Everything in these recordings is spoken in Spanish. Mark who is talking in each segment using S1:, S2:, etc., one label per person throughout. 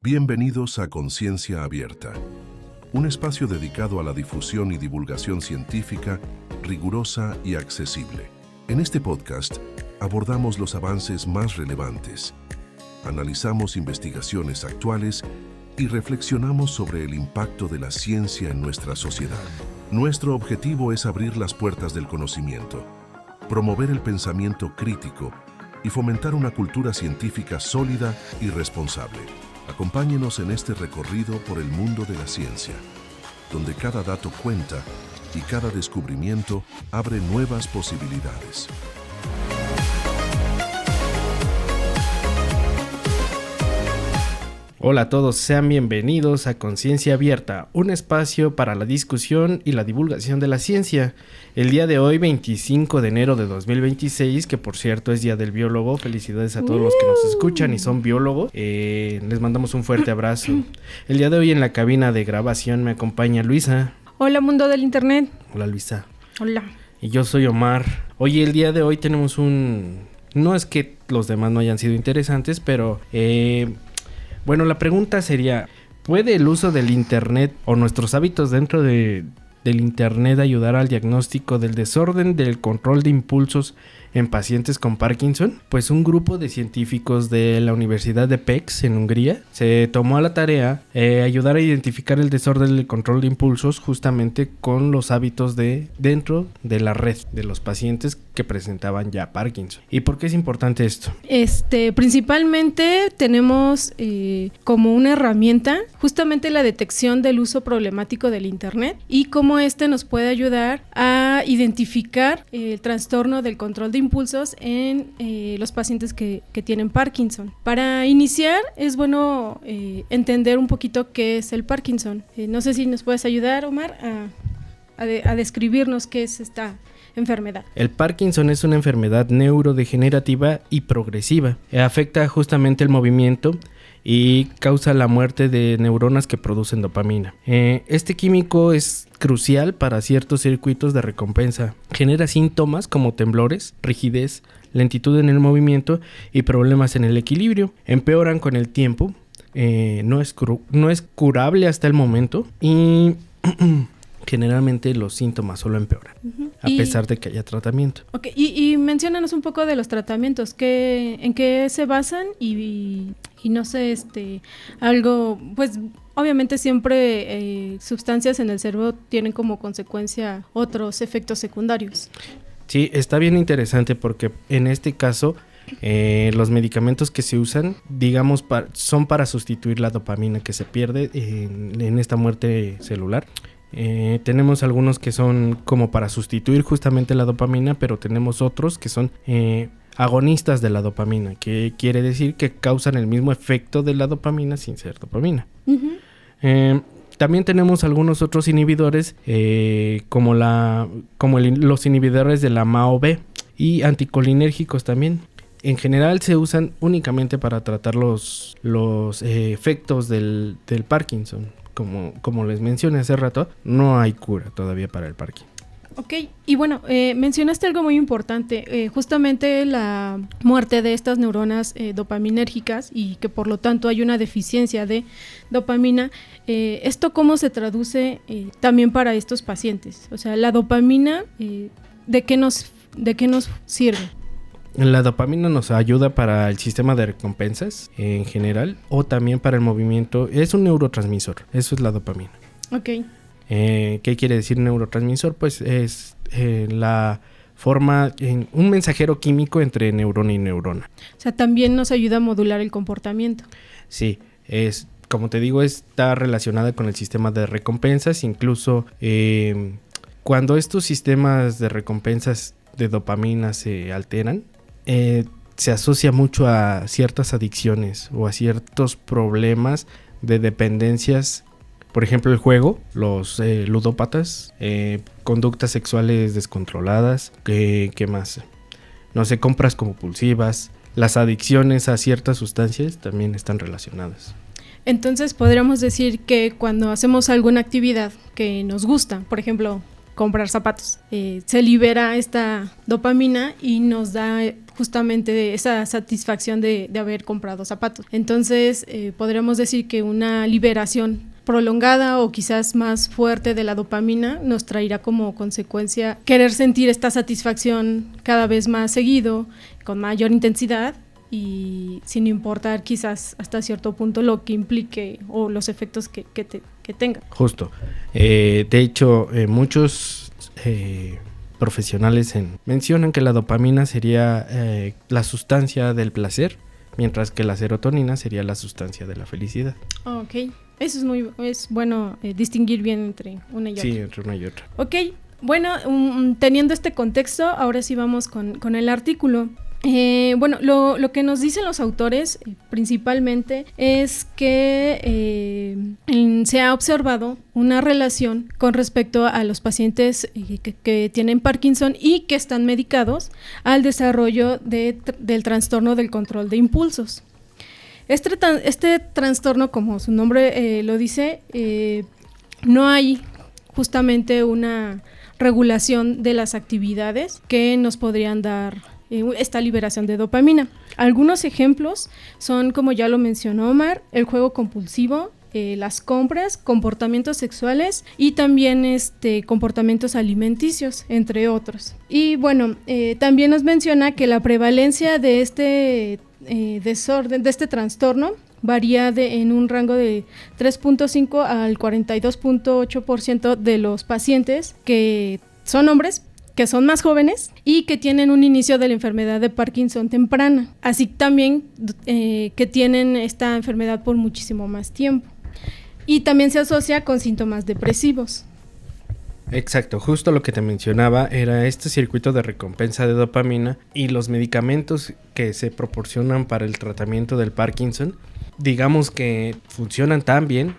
S1: Bienvenidos a Conciencia Abierta, un espacio dedicado a la difusión y divulgación científica rigurosa y accesible. En este podcast abordamos los avances más relevantes, analizamos investigaciones actuales y reflexionamos sobre el impacto de la ciencia en nuestra sociedad. Nuestro objetivo es abrir las puertas del conocimiento, promover el pensamiento crítico y fomentar una cultura científica sólida y responsable. Acompáñenos en este recorrido por el mundo de la ciencia, donde cada dato cuenta y cada descubrimiento abre nuevas posibilidades.
S2: Hola a todos, sean bienvenidos a Conciencia Abierta, un espacio para la discusión y la divulgación de la ciencia. El día de hoy, 25 de enero de 2026, que por cierto es Día del Biólogo, felicidades a todos los que nos escuchan y son biólogos, les mandamos un fuerte abrazo. El día de hoy en la cabina de grabación me acompaña Luisa.
S3: Hola mundo del internet.
S2: Hola Luisa.
S3: Hola.
S2: Y yo soy Omar. Oye, el día de hoy tenemos no es que los demás no hayan sido interesantes, pero... Bueno, la pregunta sería, ¿puede el uso del internet o nuestros hábitos dentro del internet ayudar al diagnóstico del desorden del control de impulsos en pacientes con Parkinson? Pues un grupo de científicos de la Universidad de Pécs en Hungría se tomó a la tarea ayudar a identificar el desorden del control de impulsos justamente con los hábitos dentro de la red de los pacientes que presentaban ya Parkinson. ¿Y por qué es importante esto?
S3: Principalmente tenemos como una herramienta justamente la detección del uso problemático del internet y cómo nos puede ayudar a identificar el trastorno del control de impulsos en los pacientes que tienen Parkinson. Para iniciar es bueno entender un poquito qué es el Parkinson. No sé si nos puedes ayudar, Omar, a describirnos qué es esta enfermedad.
S2: El Parkinson es una enfermedad neurodegenerativa y progresiva. Afecta justamente el movimiento y causa la muerte de neuronas que producen dopamina. Este químico es crucial para ciertos circuitos de recompensa. Genera síntomas como temblores, rigidez, lentitud en el movimiento y problemas en el equilibrio. Empeoran con el tiempo. No es curable hasta el momento y... generalmente los síntomas solo empeoran, a pesar de que haya tratamiento.
S3: Okay. Y menciónanos un poco de los tratamientos, en qué se basan y no sé, algo, pues obviamente siempre sustancias en el cerebro tienen como consecuencia otros efectos secundarios.
S2: Sí, está bien interesante porque en este caso los medicamentos que se usan, digamos, son para sustituir la dopamina que se pierde en esta muerte celular. Tenemos algunos que son como para sustituir justamente la dopamina, pero tenemos otros que son agonistas de la dopamina, que quiere decir que causan el mismo efecto de la dopamina sin ser dopamina. Uh-huh. También tenemos algunos otros inhibidores como los inhibidores de la MAO-B y anticolinérgicos también. En general se usan únicamente para tratar los efectos del Parkinson. Como les mencioné hace rato, no hay cura todavía para el Parkinson.
S3: Ok, y bueno, mencionaste algo muy importante, justamente la muerte de estas neuronas dopaminérgicas y que por lo tanto hay una deficiencia de dopamina. ¿Esto cómo se traduce también para estos pacientes? O sea, la dopamina, ¿de qué nos sirve?
S2: La dopamina nos ayuda para el sistema de recompensas en general o también para el movimiento. Es un neurotransmisor, eso es la dopamina.
S3: Ok.
S2: ¿Qué quiere decir neurotransmisor? Pues es la forma, un mensajero químico entre neurona y neurona.
S3: O sea, también nos ayuda a modular el comportamiento.
S2: Sí, como te digo, está relacionada con el sistema de recompensas. Incluso cuando estos sistemas de recompensas de dopamina se alteran, se asocia mucho a ciertas adicciones o a ciertos problemas de dependencias. Por ejemplo, el juego, los ludópatas, conductas sexuales descontroladas, ¿qué más? No sé, compras compulsivas, las adicciones a ciertas sustancias también están relacionadas.
S3: Entonces podríamos decir que cuando hacemos alguna actividad que nos gusta, por ejemplo, comprar zapatos. Se libera esta dopamina y nos da justamente esa satisfacción de haber comprado zapatos. Entonces, podríamos decir que una liberación prolongada o quizás más fuerte de la dopamina nos traerá como consecuencia querer sentir esta satisfacción cada vez más seguido, con mayor intensidad y sin importar quizás hasta cierto punto lo que implique o los efectos que tenga.
S2: Justo. De hecho, muchos profesionales mencionan que la dopamina sería la sustancia del placer, mientras que la serotonina sería la sustancia de la felicidad.
S3: Ok, eso es bueno distinguir bien entre una y otra.
S2: Sí, entre una y otra.
S3: Ok, bueno, teniendo este contexto, ahora sí vamos con el artículo. Bueno, lo que nos dicen los autores principalmente es que se ha observado una relación con respecto a los pacientes que tienen Parkinson y que están medicados al desarrollo del trastorno del control de impulsos. Este trastorno, como su nombre lo dice, no hay justamente una regulación de las actividades que nos podrían dar esta liberación de dopamina. Algunos ejemplos son, como ya lo mencionó Omar, el juego compulsivo, las compras, comportamientos sexuales y también comportamientos alimenticios, entre otros. Y bueno, también nos menciona que la prevalencia de este desorden, de este trastorno, varía en un rango de 3.5 al 42.8% de los pacientes que son hombres, que son más jóvenes y que tienen un inicio de la enfermedad de Parkinson temprana, así también que tienen esta enfermedad por muchísimo más tiempo. Y también se asocia con síntomas depresivos.
S2: Exacto, justo lo que te mencionaba era este circuito de recompensa de dopamina y los medicamentos que se proporcionan para el tratamiento del Parkinson, digamos que funcionan tan bien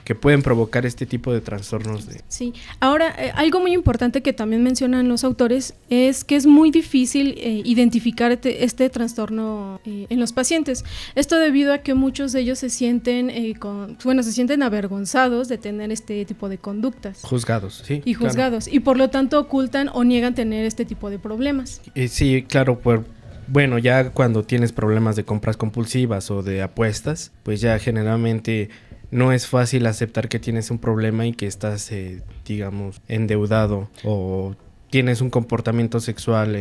S2: que pueden provocar este tipo de trastornos.
S3: Sí, ahora algo muy importante que también mencionan los autores es que es muy difícil identificar este trastorno en los pacientes. Esto debido a que muchos de ellos se sienten avergonzados de tener este tipo de conductas.
S2: Juzgados, sí.
S3: Y juzgados, claro. Y por lo tanto ocultan o niegan tener este tipo de problemas.
S2: Sí, claro, bueno, ya cuando tienes problemas de compras compulsivas o de apuestas, pues ya generalmente no es fácil aceptar que tienes un problema y que estás, digamos, endeudado o tienes un comportamiento sexual.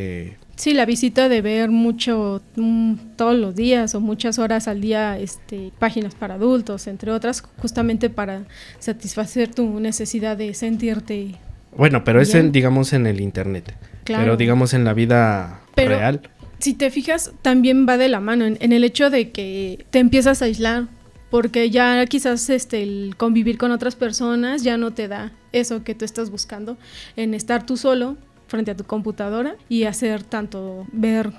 S3: Sí, la visita de ver mucho todos los días o muchas horas al día páginas para adultos, entre otras, justamente para satisfacer tu necesidad de sentirte.
S2: Bueno, pero bien. Es digamos en el internet. Claro. Pero digamos en la vida real.
S3: Si te fijas, también va de la mano en el hecho de que te empiezas a aislar. Porque ya quizás el convivir con otras personas ya no te da eso que tú estás buscando en estar tú solo frente a tu computadora y hacer ver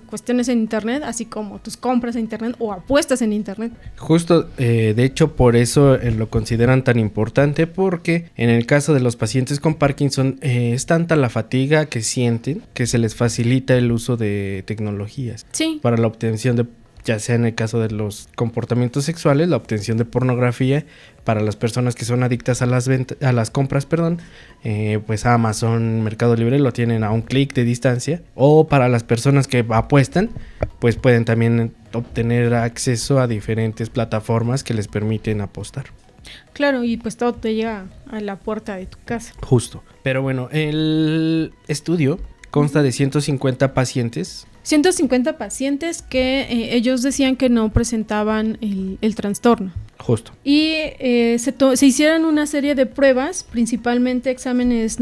S3: cuestiones en internet, así como tus compras en internet o apuestas en internet.
S2: Justo, de hecho, por eso lo consideran tan importante, porque en el caso de los pacientes con Parkinson es tanta la fatiga que sienten que se les facilita el uso de tecnologías.
S3: Sí. Para la
S2: obtención de, ya sea en el caso de los comportamientos sexuales, la obtención de pornografía. Para las personas que son adictas a las compras, pues Amazon, Mercado Libre lo tienen a un clic de distancia. O para las personas que apuestan, pues pueden también obtener acceso a diferentes plataformas que les permiten apostar.
S3: Claro, y pues todo te llega a la puerta de tu casa.
S2: Justo. Pero bueno, el estudio consta de 150 pacientes.
S3: 150 pacientes que ellos decían que no presentaban el trastorno.
S2: Justo.
S3: Y se hicieron una serie de pruebas, principalmente exámenes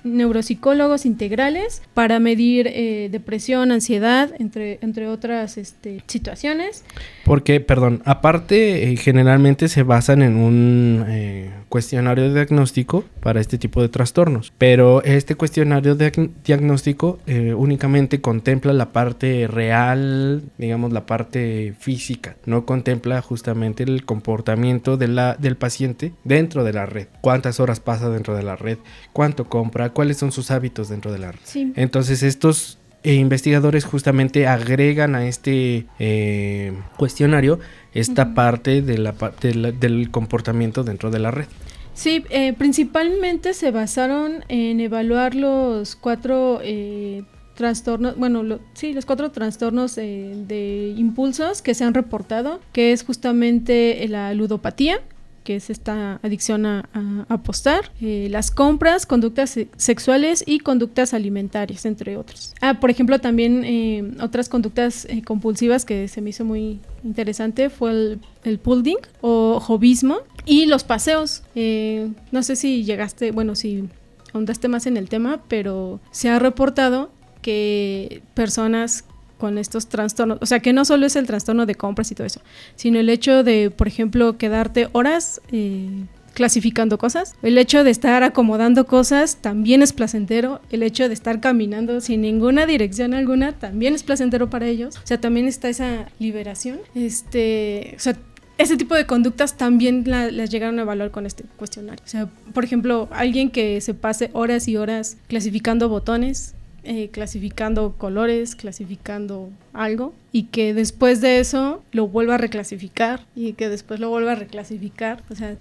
S3: neuropsicólogos integrales para medir depresión, ansiedad, entre otras situaciones.
S2: Porque, aparte generalmente se basan en un cuestionario diagnóstico para este tipo de trastornos, pero este cuestionario diagnóstico únicamente contempla la parte real, digamos la parte física, no contempla justamente el comportamiento del paciente dentro de la red, cuántas horas pasa dentro de la red, cuánto compra, cuáles son sus hábitos dentro de la red.
S3: Sí.
S2: Entonces estos investigadores justamente agregan a este cuestionario esta parte del comportamiento dentro de la red.
S3: Sí, principalmente se basaron en evaluar los 4 trastornos, los 4 trastornos de impulsos que se han reportado, que es justamente la ludopatía, que es esta adicción a apostar, las compras, conductas sexuales y conductas alimentarias, entre otros. Por ejemplo, también otras conductas compulsivas que se me hizo muy interesante fue el pulding o hobbyismo y los paseos. No sé si si ahondaste más en el tema, pero se ha reportado que personas con estos trastornos, o sea, que no solo es el trastorno de compras y todo eso, sino el hecho de, por ejemplo, quedarte horas clasificando cosas, el hecho de estar acomodando cosas también es placentero, el hecho de estar caminando sin ninguna dirección alguna también es placentero para ellos, o sea, también está esa liberación, o sea, ese tipo de conductas también las llegaron a evaluar con este cuestionario, o sea, por ejemplo, alguien que se pase horas y horas clasificando botones, clasificando colores, clasificando algo, y que después de eso lo vuelva a reclasificar y que después lo vuelva a reclasificar. O sea,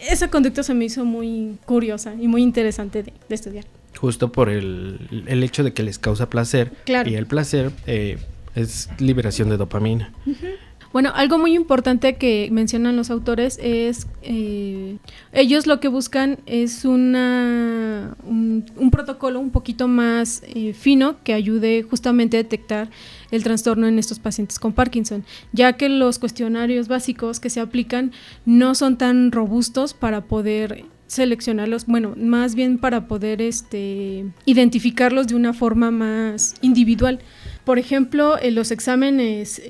S3: esa conducta se me hizo muy curiosa y muy interesante de estudiar.
S2: Justo por el hecho de que les causa placer. Claro. Y el placer es liberación de dopamina.
S3: Uh-huh. Bueno, algo muy importante que mencionan los autores es ellos lo que buscan es un protocolo un poquito más fino que ayude justamente a detectar el trastorno en estos pacientes con Parkinson, ya que los cuestionarios básicos que se aplican no son tan robustos para poder seleccionarlos, más bien para poder identificarlos de una forma más individual. Por ejemplo, los exámenes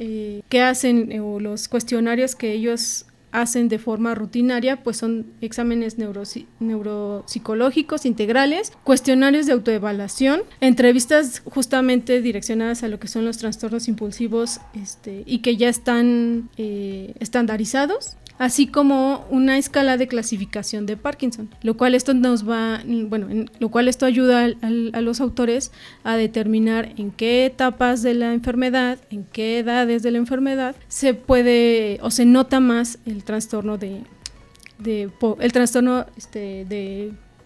S3: que hacen o los cuestionarios que ellos hacen de forma rutinaria, pues son exámenes neuropsicológicos integrales, cuestionarios de autoevaluación, entrevistas justamente direccionadas a lo que son los trastornos impulsivos y que ya están estandarizados, así como una escala de clasificación de Parkinson, lo cual esto ayuda a los autores a determinar en qué etapas de la enfermedad, en qué edades de la enfermedad se puede o se nota más el trastorno de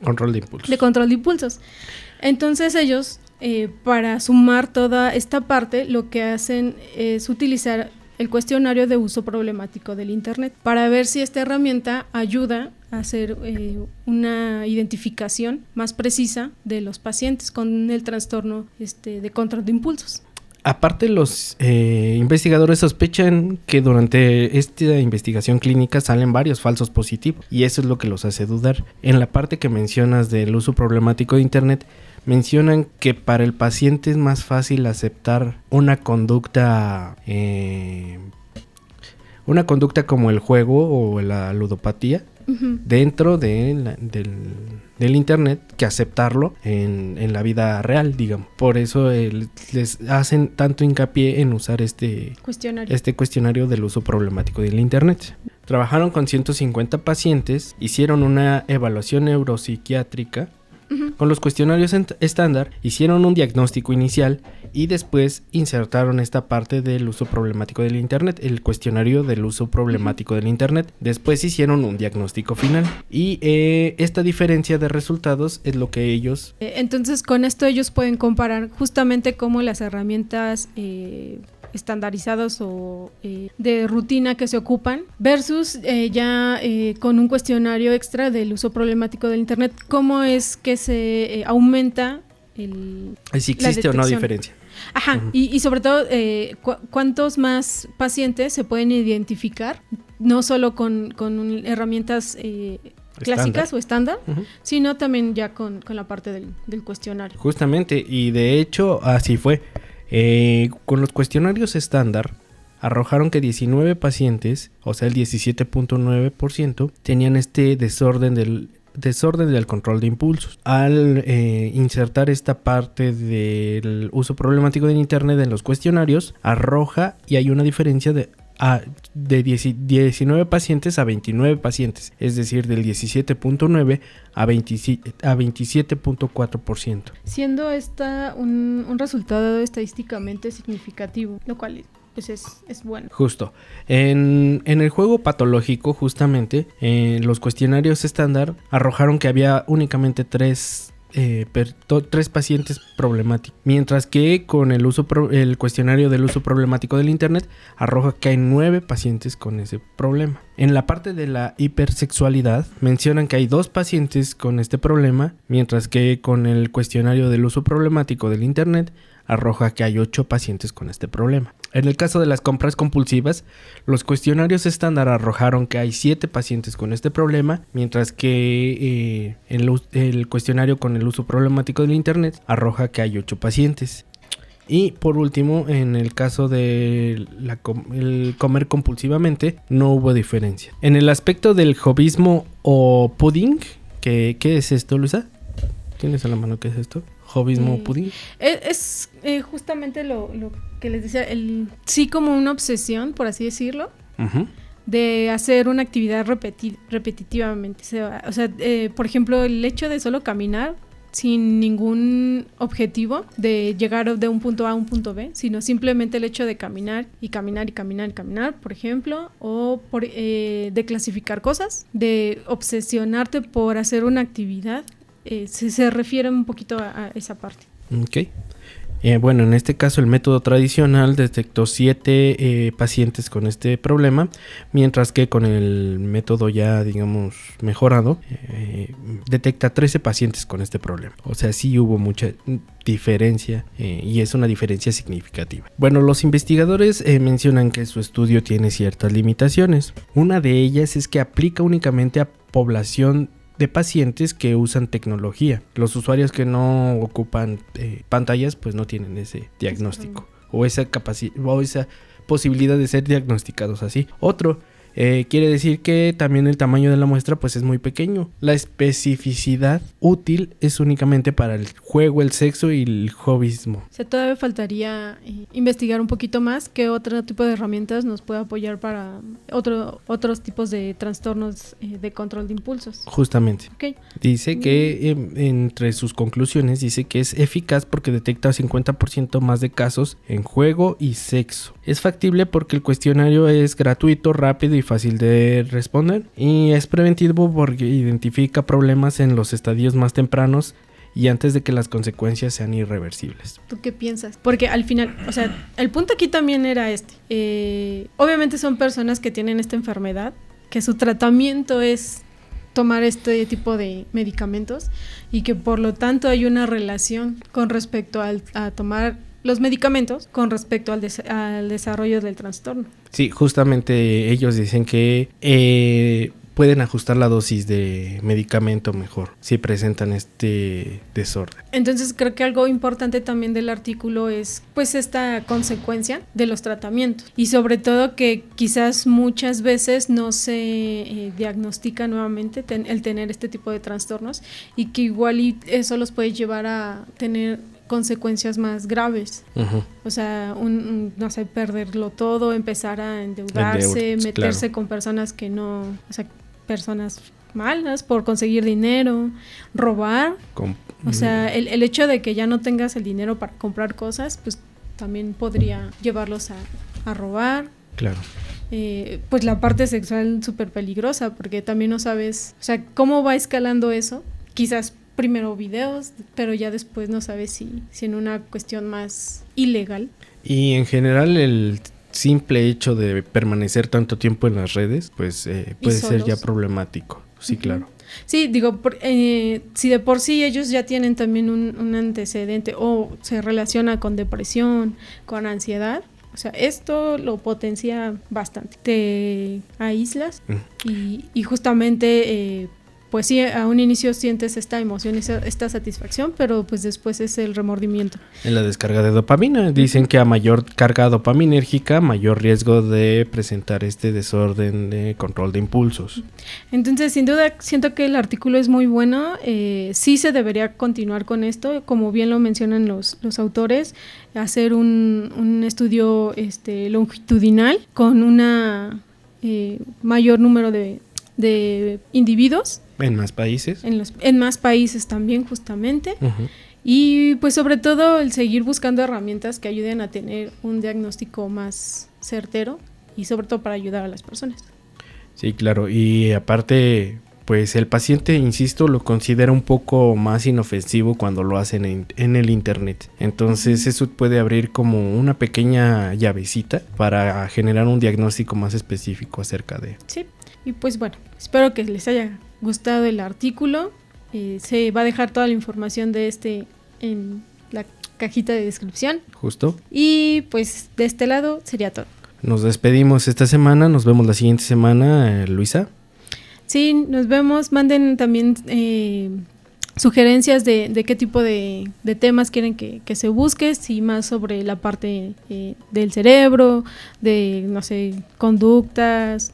S2: control de impulsos.
S3: De control de impulsos. Entonces ellos, para sumar toda esta parte, lo que hacen es utilizar el cuestionario de uso problemático del Internet para ver si esta herramienta ayuda a hacer una identificación más precisa de los pacientes con el trastorno de control de impulsos.
S2: Aparte, los investigadores sospechan que durante esta investigación clínica salen varios falsos positivos y eso es lo que los hace dudar. En la parte que mencionas del uso problemático de Internet, mencionan que para el paciente es más fácil aceptar una conducta como el juego o la ludopatía uh-huh. dentro del Internet que aceptarlo en la vida real, digamos. Por eso les hacen tanto hincapié en usar este cuestionario del uso problemático del Internet. Trabajaron con 150 pacientes, hicieron una evaluación neuropsiquiátrica. Uh-huh. Con los cuestionarios estándar hicieron un diagnóstico inicial y después insertaron esta parte del uso problemático del Internet, el cuestionario del uso problemático uh-huh. del Internet. Después hicieron un diagnóstico final y esta diferencia de resultados es lo que ellos...
S3: Entonces con esto ellos pueden comparar justamente cómo las herramientas estandarizados o de rutina que se ocupan versus con un cuestionario extra del uso problemático del Internet, cómo es que se aumenta
S2: si existe o no diferencia.
S3: Ajá, uh-huh. y sobre todo cuántos más pacientes se pueden identificar, no solo con herramientas clásicas o estándar, uh-huh. sino también ya con la parte del cuestionario.
S2: Justamente, y de hecho así fue. Con los cuestionarios estándar arrojaron que 19 pacientes, o sea el 17.9%, tenían este desorden del control de impulsos. Al insertar esta parte del uso problemático del Internet en los cuestionarios, arroja y hay una diferencia de 19 pacientes a 29 pacientes, es decir, del 17.9 a 27.4%.
S3: Siendo esta un resultado estadísticamente significativo, lo cual pues es bueno.
S2: Justo. En el juego patológico, justamente, los cuestionarios estándar arrojaron que había únicamente tres pacientes problemáticos, mientras que con el cuestionario del uso problemático del internet arroja que hay 9 pacientes con ese problema. En la parte de la hipersexualidad mencionan que hay 2 pacientes con este problema, mientras que con el cuestionario del uso problemático del internet arroja que hay 8 pacientes con este problema. En el caso de las compras compulsivas, los cuestionarios estándar arrojaron que hay 7 pacientes con este problema, mientras que el cuestionario con el uso problemático del internet arroja que hay 8 pacientes. Y por último, en el caso de el comer compulsivamente, no hubo diferencia. En el aspecto del hobbyismo o pudding, ¿qué es esto, Luisa? ¿Tienes a la mano qué es esto? ¿Hobbyismo o pudding?
S3: Es justamente lo que les decía, sí, como una obsesión, por así decirlo, de hacer una actividad repetitivamente. O sea, por ejemplo, el hecho de solo caminar sin ningún objetivo de llegar de un punto A a un punto B, sino simplemente el hecho de caminar y caminar y caminar y caminar, por ejemplo, o de clasificar cosas, de obsesionarte por hacer una actividad, se refiere un poquito a esa parte.
S2: Ok. Bueno, en este caso el método tradicional detectó 7 pacientes con este problema, mientras que con el método ya, digamos, mejorado, detecta 13 pacientes con este problema. O sea, sí hubo mucha diferencia y es una diferencia significativa. Bueno, los investigadores mencionan que su estudio tiene ciertas limitaciones. Una de ellas es que aplica únicamente a población de pacientes que usan tecnología. Los usuarios que no ocupan pantallas pues no tienen ese diagnóstico o esa capacidad o esa posibilidad de ser diagnosticados así. Otro, quiere decir que también el tamaño de la muestra pues es muy pequeño. La especificidad útil es únicamente para el juego, el sexo y el hobbyismo.
S3: O sea, todavía faltaría investigar un poquito más qué otro tipo de herramientas nos puede apoyar para otros tipos de trastornos de control de impulsos.
S2: Justamente.
S3: Okay.
S2: Dice que entre sus conclusiones dice que es eficaz porque detecta 50% más de casos en juego y sexo. Es factible porque el cuestionario es gratuito, rápido y fácil de responder, y es preventivo porque identifica problemas en los estadios más tempranos y antes de que las consecuencias sean irreversibles.
S3: ¿Tú qué piensas? Porque al final, o sea, el punto aquí también era obviamente son personas que tienen esta enfermedad, que su tratamiento es tomar este tipo de medicamentos y que por lo tanto hay una relación con respecto a tomar los medicamentos con respecto al desarrollo del trastorno.
S2: Sí, justamente ellos dicen que pueden ajustar la dosis de medicamento mejor si presentan este desorden.
S3: Entonces creo que algo importante también del artículo es pues esta consecuencia de los tratamientos y sobre todo que quizás muchas veces no se diagnostica nuevamente el tener este tipo de trastornos y que igual y eso los puede llevar a tener consecuencias más graves. Uh-huh. O sea, no sé, perderlo todo, empezar a endeudarse, meterse claro. con personas que no, o sea, personas malas por conseguir dinero, robar. O sea, el hecho de que ya no tengas el dinero para comprar cosas, pues también podría llevarlos a robar.
S2: Claro.
S3: Pues la parte sexual súper peligrosa, porque también no sabes, o sea, cómo va escalando eso. Quizás primero videos, pero ya después no sabes si en una cuestión más ilegal.
S2: Y en general el simple hecho de permanecer tanto tiempo en las redes, pues puede ser ya problemático. Sí, uh-huh. Claro.
S3: Sí, digo, si de por sí ellos ya tienen también un antecedente o se relaciona con depresión, con ansiedad, o sea, esto lo potencia bastante. Te aíslas y justamente pues sí, a un inicio sientes esta emoción, esta satisfacción, pero pues después es el remordimiento.
S2: En la descarga de dopamina, dicen que a mayor carga dopaminérgica, mayor riesgo de presentar este desorden de control de impulsos.
S3: Entonces, sin duda, siento que el artículo es muy bueno, sí se debería continuar con esto, como bien lo mencionan los autores, hacer un estudio longitudinal con una mayor número de individuos.
S2: En más países.
S3: En más países también, justamente.
S2: Uh-huh.
S3: Y pues sobre todo el seguir buscando herramientas que ayuden a tener un diagnóstico más certero y sobre todo para ayudar a las personas.
S2: Sí, claro. Y aparte, pues el paciente, insisto, lo considera un poco más inofensivo cuando lo hacen en el internet. Entonces eso puede abrir como una pequeña llavecita para generar un diagnóstico más específico acerca de...
S3: Sí, y pues bueno, espero que les haya gustado el artículo. Se va a dejar toda la información de en la cajita de descripción.
S2: Justo.
S3: Y pues de este lado sería todo.
S2: Nos despedimos esta semana, nos vemos la siguiente semana, Luisa.
S3: Sí, nos vemos. Manden también sugerencias de qué tipo de temas quieren que se busque, si más sobre la parte del cerebro, de, no sé, conductas,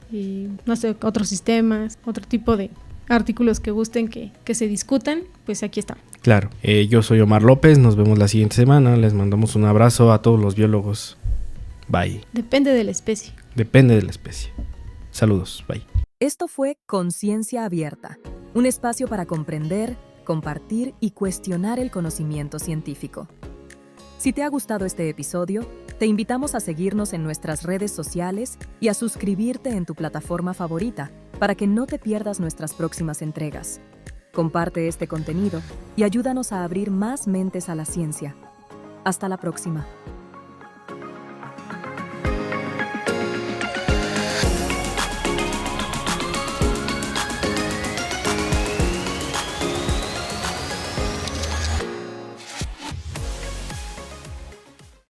S3: no sé, otros sistemas, otro tipo de artículos que gusten que se discutan, pues aquí está.
S2: Claro, yo soy Omar López, nos vemos la siguiente semana, les mandamos un abrazo a todos los biólogos. Bye.
S3: Depende de la especie.
S2: Depende de la especie. Saludos, bye.
S4: Esto fue Conciencia Abierta, un espacio para comprender, compartir y cuestionar el conocimiento científico. Si te ha gustado este episodio, te invitamos a seguirnos en nuestras redes sociales y a suscribirte en tu plataforma favorita para que no te pierdas nuestras próximas entregas. Comparte este contenido y ayúdanos a abrir más mentes a la ciencia. Hasta la próxima.